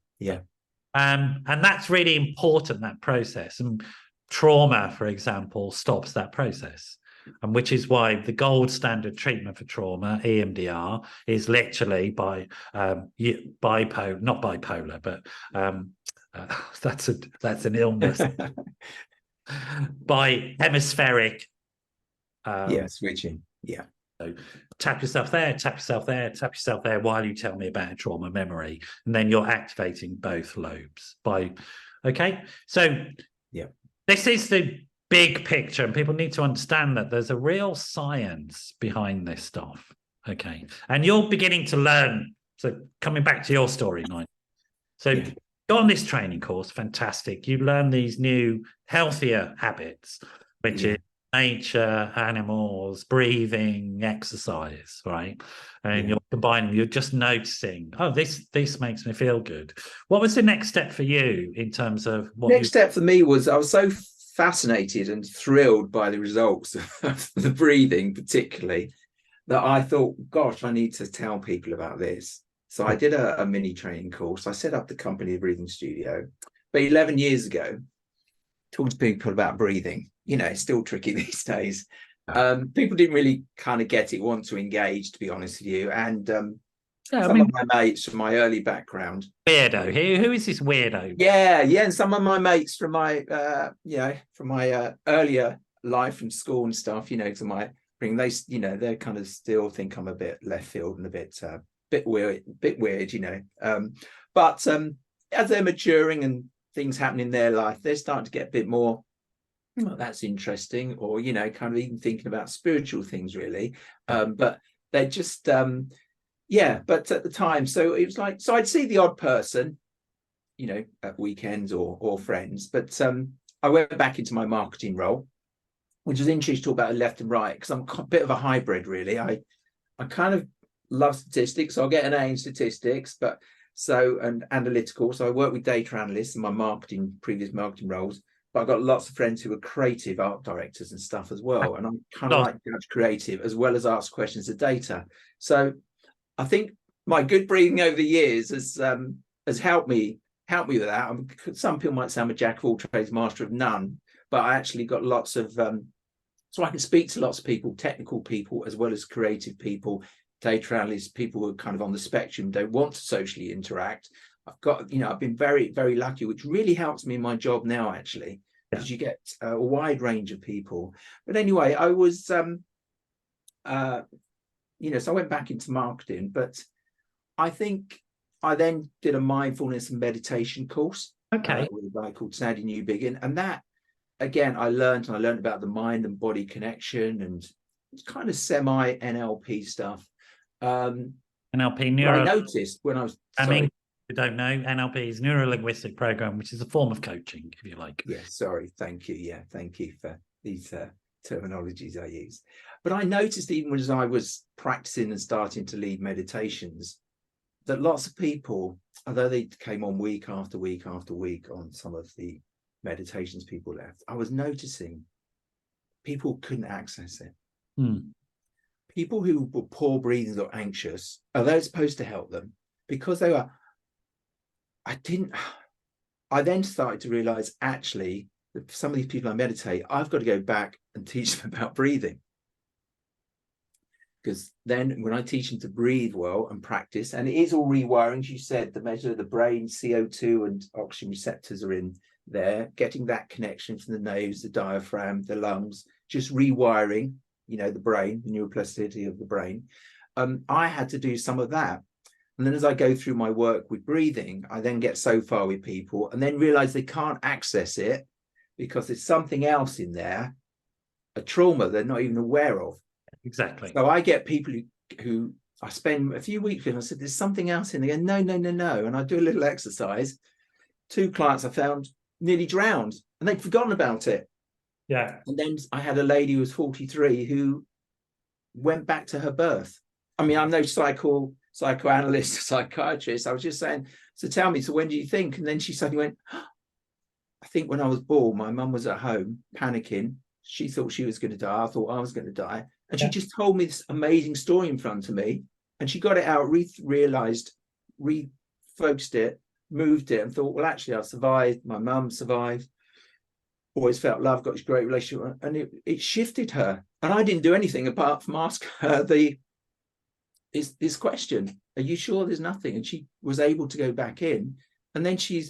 that's really important, that process. And trauma, for example, stops that process, and which is why the gold standard treatment for trauma, EMDR, is literally by not bipolar, but that's an illness. By hemispheric switching. So tap yourself there, tap yourself there, tap yourself there while you tell me about a trauma memory, and then you're activating both lobes. So this is the big picture, and people need to understand that there's a real science behind this stuff. Okay, and you're beginning to learn. So coming back to your story, Nigel. So go on this training course, fantastic. You learn these new healthier habits, which is nature, animals, breathing, exercise, right? And you're combining, you're just noticing, oh, this makes me feel good. What was the next step for you in terms of what next step for me was I was so fascinated and thrilled by the results of the breathing, particularly, that I thought, gosh, I need to tell people about this. So I did a mini training course. I set up the company, the Breathing Studio, but 11 years ago, talking to people about breathing. It's still tricky these days. People didn't really kind of get it, want to engage, to be honest with you. And some of my mates from my early background. Weirdo. Who is this weirdo? Yeah. And some of my mates from my, earlier life from school and stuff, to my bring, they kind of still think I'm a bit left field and a bit weird, but as they're maturing and things happen in their life, they're starting to get a bit more, that's interesting, or kind of even thinking about spiritual things, really. But they're just but at the time, so it was like, so I'd see the odd person, at weekends or friends, but I went back into my marketing role, which was interesting to talk about left and right, because I'm a bit of a hybrid, really. I kind of love statistics, so I'll get an A in statistics, and analytical. So I work with data analysts in my previous marketing roles, but I've got lots of friends who are creative art directors and stuff as well. And I'm kind of like judge creative as well as ask questions of data. So I think my good breathing over the years has helped me with that. Some people might say I'm a jack of all trades, master of none, but I actually got lots of, so I can speak to lots of people, technical people, as well as creative people, data analysts, people who are kind of on the spectrum, don't want to socially interact. I've been very, very lucky, which really helps me in my job now, actually, because you get a wide range of people. But anyway, I was, so I went back into marketing, but I think I then did a mindfulness and meditation course. With a guy called Sandy Newbigin. And that, again, I learned about the mind and body connection and kind of semi NLP stuff. NLP, neuro. I noticed when I was, you don't know, NLP is neuro-linguistic program, which is a form of coaching, if you like. Thank you. Thank you for these terminologies I use. But I noticed, even as I was practicing and starting to lead meditations, that lots of people, although they came on week after week after week on some of the meditations people left, I was noticing people couldn't access it. Mm. People who were poor breathing or anxious, are they supposed to help them? Because they were, I then started to realize, actually, that some of these people I meditate, I've got to go back and teach them about breathing. Because then when I teach them to breathe well and practice, and it is all rewiring, as you said, the measure of the brain, CO2 and oxygen receptors are in there, getting that connection from the nose, the diaphragm, the lungs, just rewiring, the brain, the neuroplasticity of the brain. I had to do some of that. And then as I go through my work with breathing, I then get so far with people and then realize they can't access it because there's something else in there, a trauma they're not even aware of. Exactly. So I get people who I spend a few weeks with, and I said, there's something else in there. No. And I do a little exercise. 2 clients I found nearly drowned and they'd forgotten about it. Yeah. And then I had a lady who was 43 who went back to her birth. I mean, I'm no psychoanalyst, psychiatrist. I was just saying, so tell me, so when do you think? And then she suddenly went, I think when I was born, my mum was at home panicking. She thought she was going to die. I thought I was going to die. And she just told me this amazing story in front of me. And she got it out, realized, refocused it, moved it, and thought, well, actually, I survived. My mum survived. Always felt love, got this great relationship. And it shifted her. And I didn't do anything apart from ask her this question. Are you sure there's nothing? And she was able to go back in. And then she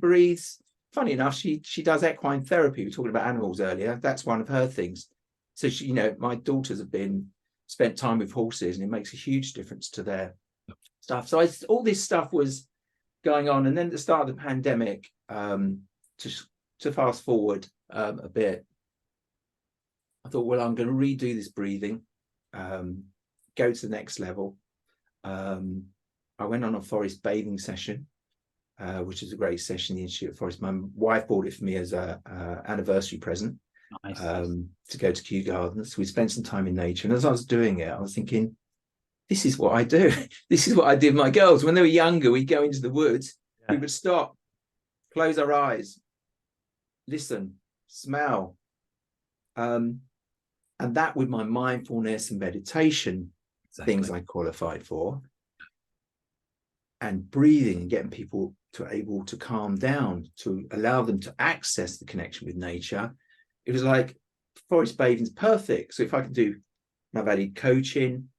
breathes. Funny enough, she does equine therapy. We were talking about animals earlier. That's one of her things. So she, my daughters have spent time with horses, and it makes a huge difference to their stuff. So all this stuff was going on, and then at the start of the pandemic, to fast forward a bit, I thought, well, I'm going to redo this breathing, go to the next level. I went on a forest bathing session, which is a great session in the Institute of Forest. My wife bought it for me as an anniversary present. Nice. To go to Kew Gardens. We spent some time in nature, and as I was doing it, I was thinking, this is what I do. This is what I did with my girls when they were younger. We'd go into the woods, we would stop, close our eyes, listen, smell, and that with my mindfulness and meditation things I qualified for, and breathing and getting people to able to calm down, to allow them to access the connection with nature. It was like forest bathing is perfect. So if I can do, I've added coaching,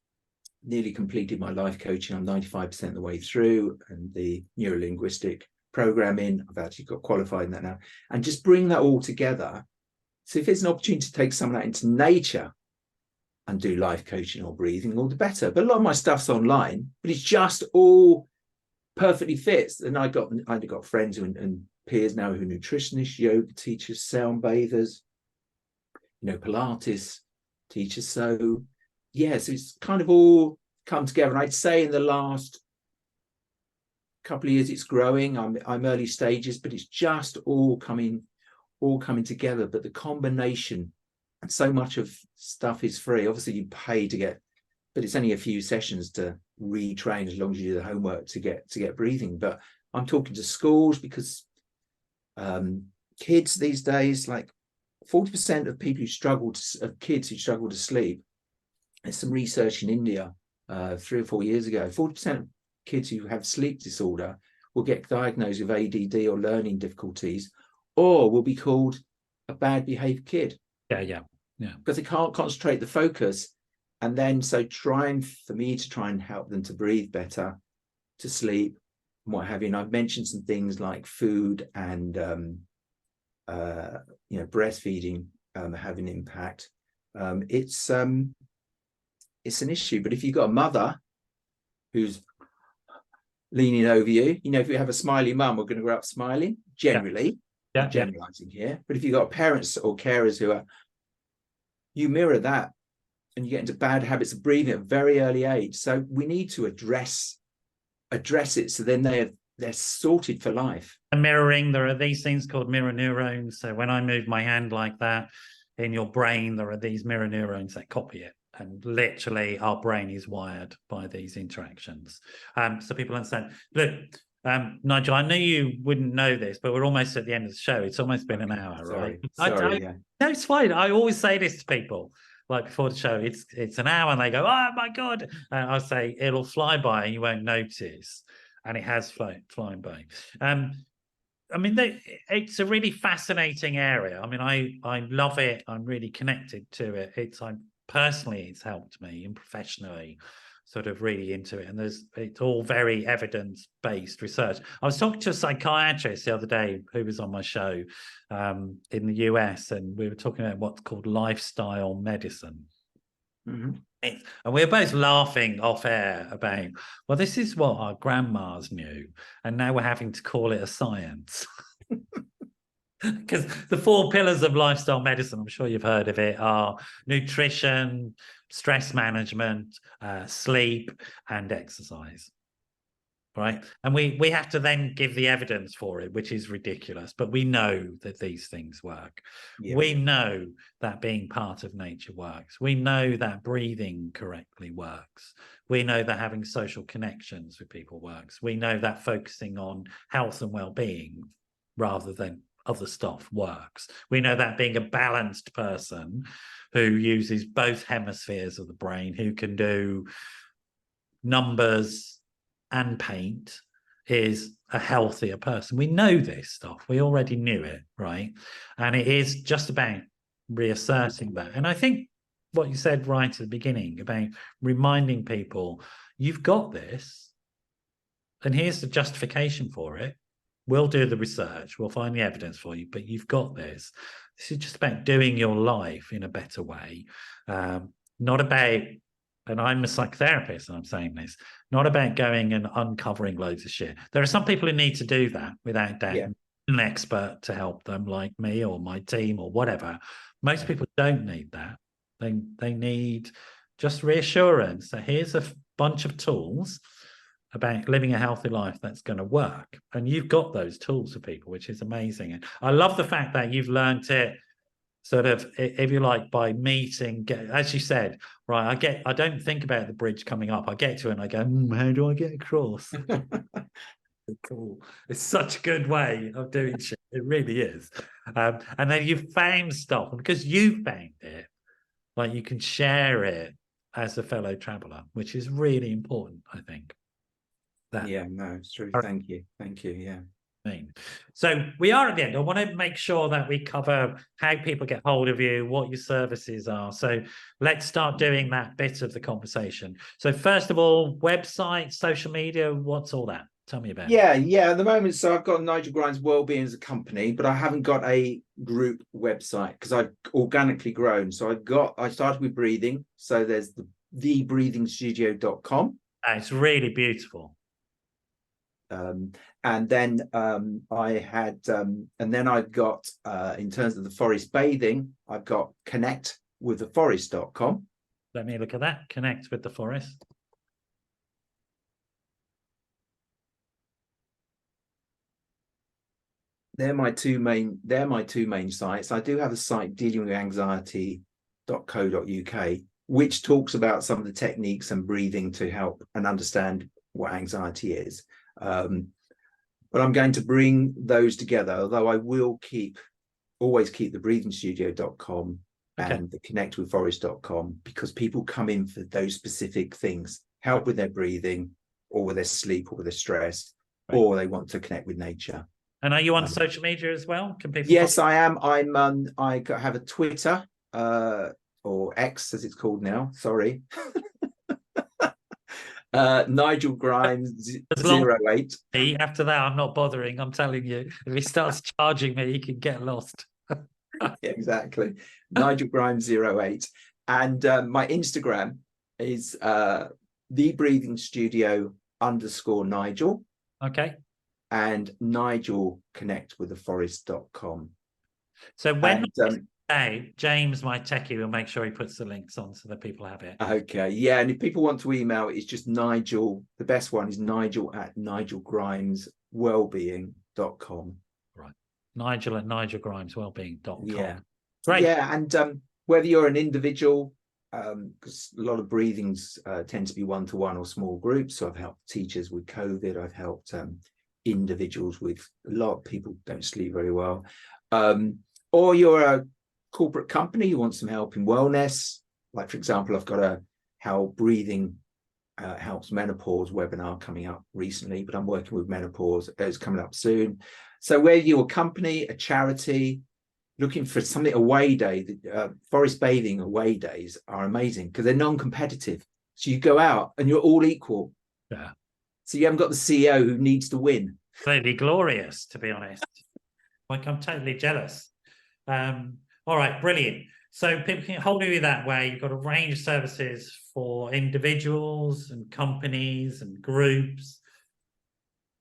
nearly completed my life coaching. I'm 95% of the way through, and the neuro-linguistic programming, I've actually got qualified in that now, and just bring that all together. So if it's an opportunity to take some of that into nature and do life coaching or breathing, all the better. But a lot of my stuff's online, but it's just all perfectly fits. And I've got friends and peers now who are nutritionists, yoga teachers, sound bathers, Pilates teachers. So yes, it's kind of all come together. And I'd say in the last couple of years it's growing. I'm early stages, but it's just all coming together. But the combination, and so much of stuff is free. Obviously you pay to get, but it's only a few sessions to retrain as long as you do the homework to get breathing. But I'm talking to schools because kids these days, like 40% of people kids who struggle to sleep. There's some research in India 3 or 4 years ago. 40% of kids who have sleep disorder will get diagnosed with ADD or learning difficulties, or will be called a bad behaved kid. Yeah. Because they can't concentrate the focus. And then so trying and help them to breathe better, to sleep, and what have you. And I've mentioned some things like food and breastfeeding have an impact. It's an issue. But if you've got a mother who's leaning over you, if you have a smiley mum, we're going to grow up smiling generally. Generalizing here. But if you've got parents or carers who you mirror that, and you get into bad habits of breathing at a very early age. So we need to address it, so then they're sorted for life. And mirroring, there are these things called mirror neurons. So when I move my hand like that, in your brain, there are these mirror neurons that copy it. And literally our brain is wired by these interactions. So people understand. Look, Nigel, I knew you wouldn't know this, but we're almost at the end of the show. It's almost been an hour, right? Sorry, yeah. No, it's fine. I always say this to people, like before the show, it's an hour, and they go, "Oh my God!" And I'll say it'll fly by, and you won't notice, and it has flown by. I mean, it's a really fascinating area. I mean, I love it. I'm really connected to it. Personally, it's helped me, and professionally, sort of really into it. And it's all very evidence-based research. I was talking to a psychiatrist the other day who was on my show in the US, and we were talking about what's called lifestyle medicine. Mm-hmm. And we were both laughing off air about, well, this is what our grandmas knew, and now we're having to call it a science. Because the 4 pillars of lifestyle medicine, I'm sure you've heard of it, are nutrition, stress management, sleep, and exercise. Right. And we have to then give the evidence for it, which is ridiculous. But we know that these things work. Yeah. We know that being part of nature works. We know that breathing correctly works. We know that having social connections with people works. We know that focusing on health and well-being rather than other stuff works. We know that being a balanced person who uses both hemispheres of the brain, who can do numbers and paint, is a healthier person. We know this stuff. We already knew it, right? And it is just about reasserting that. And I think what you said right at the beginning about reminding people, you've got this, and here's the justification for it. We'll do the research, we'll find the evidence for you, but you've got this. This is just about doing your life in a better way. Not about, and I'm a psychotherapist and I'm saying this, not about going and uncovering loads of shit. There are some people who need to do that without doubt. Yeah. An expert to help them, like me or my team or whatever. Most people don't need that. They need just reassurance. So here's a bunch of tools about living a healthy life that's going to work. And you've got those tools for people, which is amazing. And I love the fact that you've learned it sort of, if you like, by meeting, as you said, right, I don't think about the bridge coming up. I get to it and I go, how do I get across? Cool. It's such a good way of doing shit. It really is. And then you found stuff, and because you found it, like, you can share it as a fellow traveler, which is really important, I think. Yeah, no, it's true. Thank you. Yeah. So we are at the end. I want to make sure that we cover how people get hold of you, what your services are. So let's start doing that bit of the conversation. So first of all, website, social media, what's all that? Tell me about it. Yeah. At the moment, so I've got Nigel Grimes Wellbeing as a company, but I haven't got a group website because I've organically grown. So I started with breathing. So there's thebreathingstudio.com. It's really beautiful. And then I had, and then I've got, in terms of the forest bathing, I've got connectwiththeforest.com. Let me look at that. Connect with the Forest. They're my two main sites. I do have a site, dealing with anxiety.co.uk, which talks about some of the techniques and breathing to help and understand what anxiety is. But I'm going to bring those together, although I will always keep the breathingstudio.com and the connectwithforest.com, because people come in for those specific things, help with their breathing or with their sleep or with their stress, or they want to connect with nature. And are you on social media as well? Can people? Yes, I am. I have a Twitter, or X as it's called now. Sorry. Nigel Grimes 08. After that, I'm not bothering. I'm telling you, if he starts charging me, he can get lost. Yeah, exactly. Nigel Grimes 08. And my Instagram is thebreathingstudio_Nigel. Okay. And Nigel connectwiththeforest.com. So when James, my techie, will make sure he puts the links on so that people have it. Okay, yeah, and if people want to email, it's just Nigel. The best one is Nigel@NigelGrimesWellbeing.com. Right, Nigel@NigelGrimesWellbeing.com. Yeah, great. Yeah, and whether you're an individual, because a lot of breathings tend to be one-to-one or small groups. So I've helped teachers with COVID. I've helped individuals with a lot of people don't sleep very well. Or you're a corporate company, you want some help in wellness. Like, for example, I've got a how breathing helps menopause webinar coming up recently, but I'm working with menopause. It's coming up soon. So where you're a company, a charity, looking for something away day, forest bathing away days are amazing because they're non-competitive. So you go out and you're all equal. Yeah. So you haven't got the CEO who needs to win. Clearly glorious, to be honest. Like, I'm totally jealous. All right, brilliant. So people can hold you that way. You've got a range of services for individuals and companies and groups,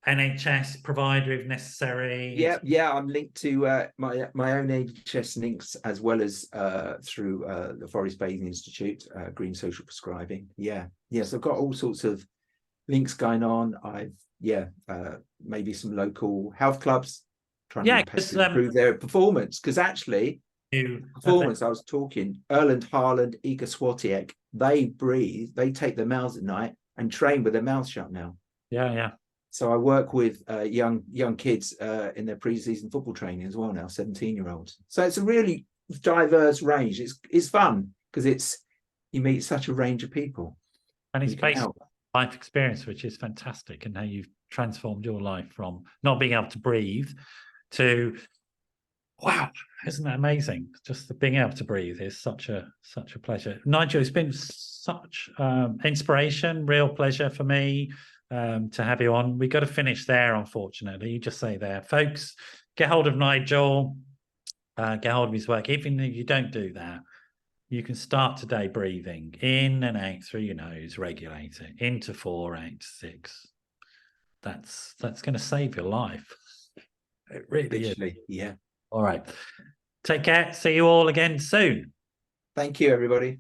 NHS provider if necessary. Yeah, I'm linked to my own NHS links, as well as through the Forest Bathing Institute, Green Social Prescribing. Yes, I've got all sorts of links going on. I've maybe some local health clubs trying to improve their performance, because actually performance, I was talking Erland Haaland, Iga Swiatek, they breathe, they take their mouths at night and train with their mouths shut now. Yeah. So I work with young kids in their pre-season football training as well now, 17-year-olds. So it's a really diverse range. It's fun because you meet such a range of people. And it's based on life experience, which is fantastic, and how you've transformed your life from not being able to breathe to, wow, isn't that amazing? Just the being able to breathe is such a pleasure. Nigel, it's been such inspiration, real pleasure for me to have you on. We got to finish there, unfortunately. You just say there, folks, get hold of Nigel, get hold of his work. Even if you don't do that, you can start today breathing in and out through your nose, regulate it into 4, 8, 6. That's going to save your life. It really is. Yeah. All right. Take care. See you all again soon. Thank you, everybody.